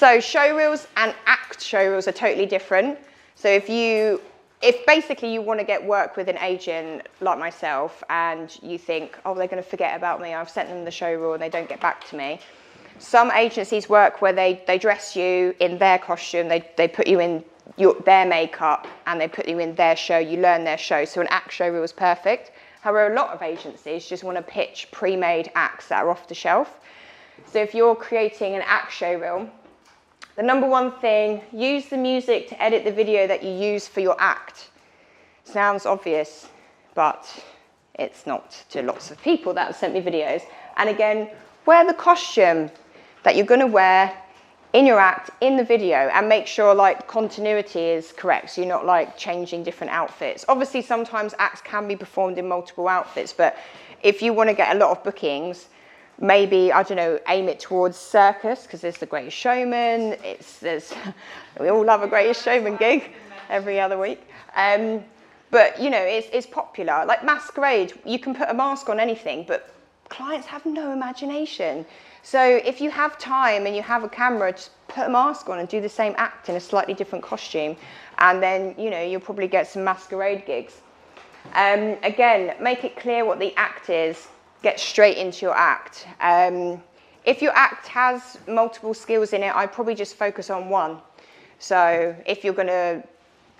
So show reels and act show reels are totally different. So if basically you want to get work with an agent like myself and you think, oh, they're going to forget about me, I've sent them the show reel and they don't get back to me. Some agencies work where they dress you in their costume, they put you in their makeup and they put you in their show, you learn their show. So an act show reel is perfect. However, a lot of agencies just want to pitch pre-made acts that are off the shelf. So if you're creating an act show reel, the number one thing, use the music to edit the video that you use for your act. Sounds obvious, but it's not to lots of people that have sent me videos. And again, wear the costume that you're going to wear in your act, in the video, and make sure like continuity is correct, so you're not like changing different outfits. Obviously, sometimes acts can be performed in multiple outfits, but if you want to get a lot of bookings, maybe, I don't know, aim it towards circus, because there's the Greatest Showman, we all love a Greatest Showman gig every other week. But, you know, it's popular. Like masquerade, you can put a mask on anything, but clients have no imagination. So if you have time and you have a camera, just put a mask on and do the same act in a slightly different costume. And then, you know, you'll probably get some masquerade gigs. Again, make it clear what the act is. Get straight into your act. If your act has multiple skills in it, I'd probably just focus on one. So if you're going to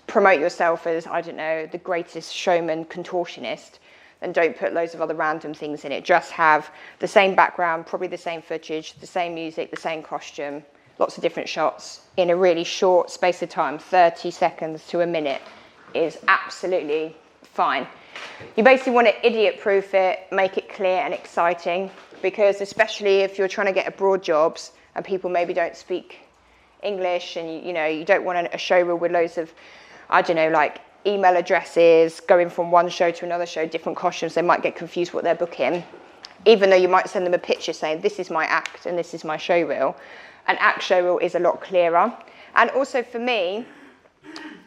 promote yourself as, I don't know, the Greatest Showman contortionist, then don't put loads of other random things in it. Just have the same background, probably the same footage, the same music, the same costume, lots of different shots in a really short space of time. 30 seconds to a minute is absolutely fine. You basically want to idiot-proof it, make it clear and exciting, because especially if you're trying to get abroad jobs and people maybe don't speak English and you don't want a show reel with loads of, I don't know, like email addresses, going from one show to another show, different costumes, they might get confused what they're booking, even though you might send them a picture saying, this is my act and this is my show reel. An act show reel is a lot clearer. And also for me,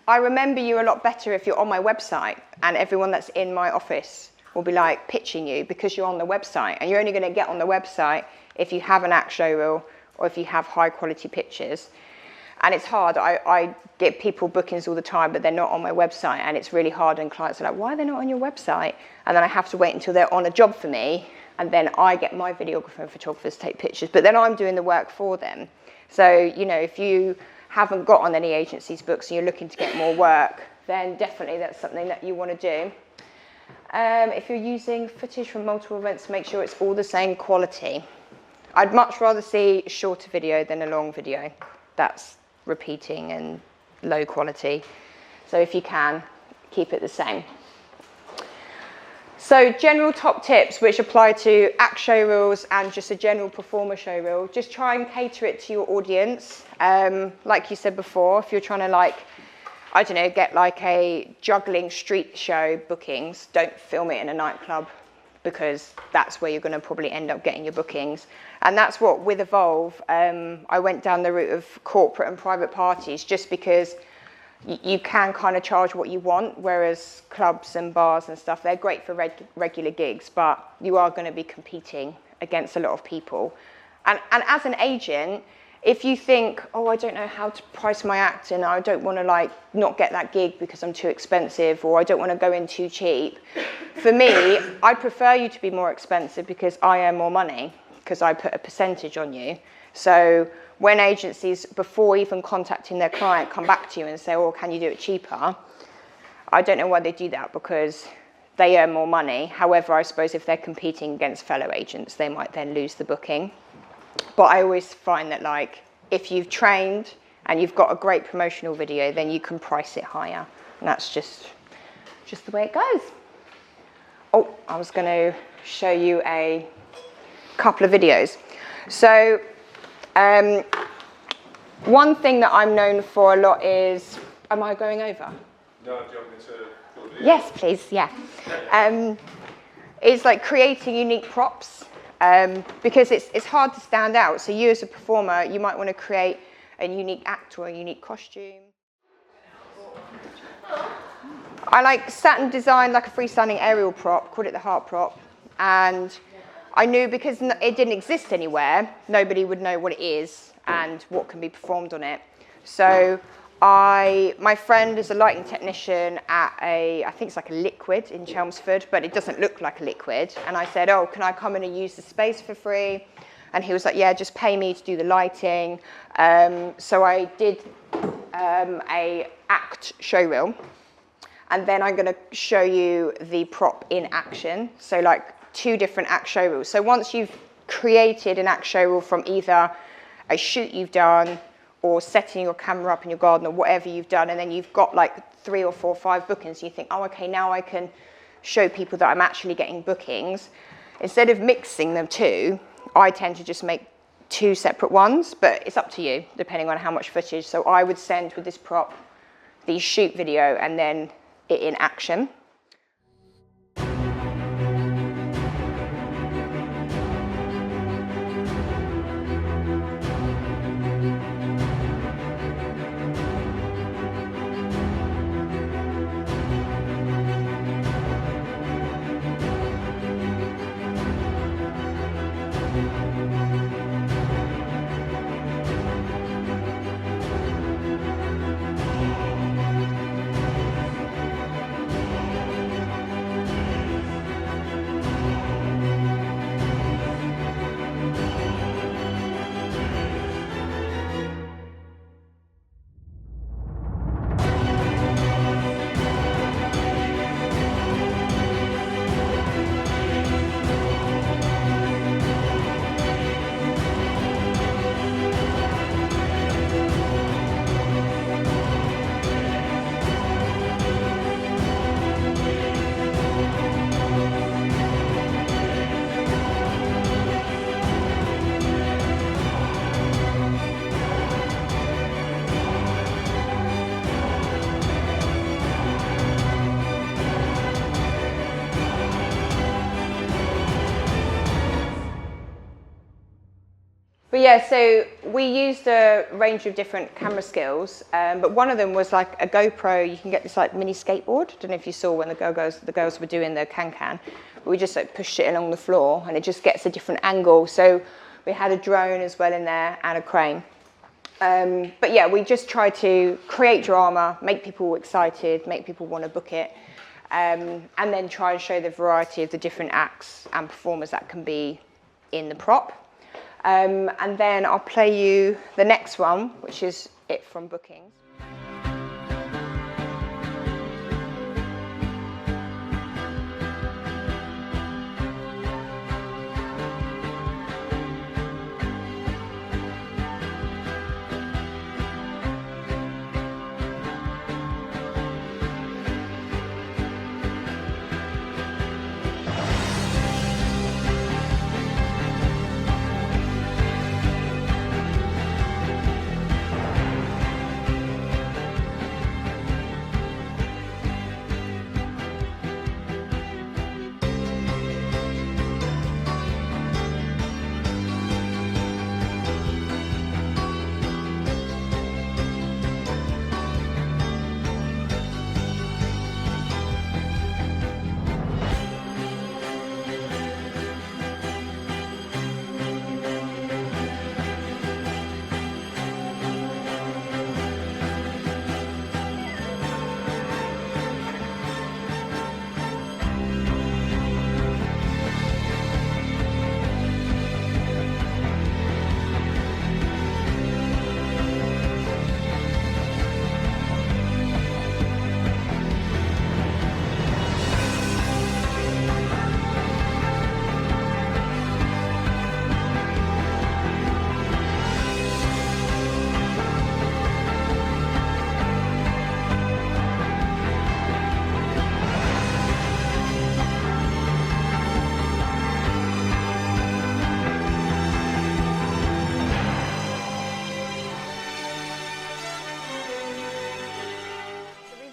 I remember you a lot better if you're on my website, and everyone that's in my office will be like pitching you because you're on the website, and you're only going to get on the website if you have an act show reel or if you have high quality pictures. And it's hard. I get people bookings all the time, but they're not on my website, and it's really hard, and clients are like, why are they not on your website? And then I have to wait until they're on a job for me, and then I get my videographer and photographers to take pictures, but then I'm doing the work for them. So, you know, if you haven't got on any agencies' books and you're looking to get more work, then definitely that's something that you want to do. If you're using footage from multiple events, make sure it's all the same quality. I'd much rather see a shorter video than a long video. That's repeating and low quality. So if you can, keep it the same. So general top tips which apply to act show reels and just a general performer show reel. Just try and cater it to your audience. Like you said before, if you're trying to like, I don't know, get like a juggling street show bookings, don't film it in a nightclub, because that's where you're going to probably end up getting your bookings. And that's what with Evolve, I went down the route of corporate and private parties, just because you can kind of charge what you want, whereas clubs and bars and stuff, they're great for regular gigs, but you are going to be competing against a lot of people. And as an agent, if you think, oh, I don't know how to price my act and I don't want to like not get that gig because I'm too expensive, or I don't want to go in too cheap, for me, I prefer you to be more expensive because I earn more money, because I put a percentage on you. So when agencies, before even contacting their client, come back to you and say, oh, can you do it cheaper? I don't know why they do that, because they earn more money. However, I suppose if they're competing against fellow agents, they might then lose the booking. But I always find that, like, if you've trained and you've got a great promotional video, then you can price it higher. And that's just the way it goes. Oh, I was going to show you a couple of videos. So one thing that I'm known for a lot is, am I going over? No, do you want me to? Yes, please, yeah. It's like creating unique props, because it's hard to stand out. So you as a performer, you might want to create a unique act or a unique costume. I sat and designed like a freestanding aerial prop, called it the heart prop, and I knew because it didn't exist anywhere, nobody would know what it is, and what can be performed on it. So my friend is a lighting technician at I think it's like a Liquid in Chelmsford, but it doesn't look like a Liquid. And I said, oh, can I come in and use the space for free? And he was like, yeah, just pay me to do the lighting. So I did a act showreel. And then I'm going to show you the prop in action. So like 2 different act showreels. So once you've created an act showreel from either a shoot you've done or setting your camera up in your garden or whatever you've done, and then you've got like 3 or 4 or 5 bookings, you think, oh, okay, now I can show people that I'm actually getting bookings. Instead of mixing them 2, I tend to just make 2 separate ones, but it's up to you, depending on how much footage. So I would send with this prop the shoot video and then it in action. But yeah, so we used a range of different camera skills, but one of them was like a GoPro. You can get this like mini skateboard. I don't know if you saw when the girls were doing the can-can. But we just like pushed it along the floor, and it just gets a different angle. So we had a drone as well in there and a crane. But yeah, we just try to create drama, make people excited, make people want to book it, and then try and show the variety of the different acts and performers that can be in the prop. And then I'll play you the next one, which is it from bookings.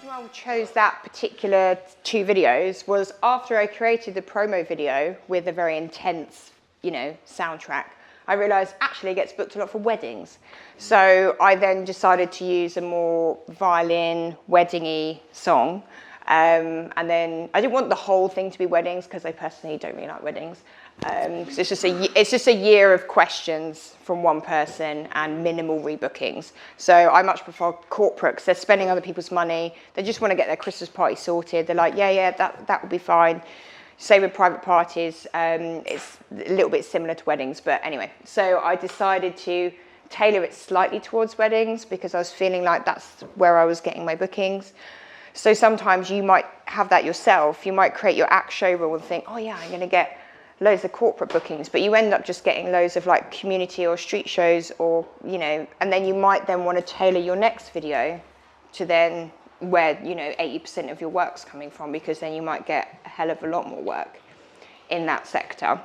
I chose that particular 2 videos was after I created the promo video with a very intense, soundtrack, I realised actually it gets booked a lot for weddings. So I then decided to use a more violin, wedding-y song. And then I didn't want the whole thing to be weddings because I personally don't really like weddings. 'Cause it's just a year of questions from one person and minimal rebookings. So I much prefer corporate because they're spending other people's money. They just want to get their Christmas party sorted. They're like, yeah, that will be fine. Same with private parties. It's a little bit similar to weddings, but anyway. So I decided to tailor it slightly towards weddings because I was feeling like that's where I was getting my bookings. So sometimes you might have that yourself. You might create your act show reel and think, oh yeah, I'm going to get loads of corporate bookings, but you end up just getting loads of like community or street shows, or and then you might then want to tailor your next video to then where 80% of your work's coming from, because then you might get a hell of a lot more work in that sector.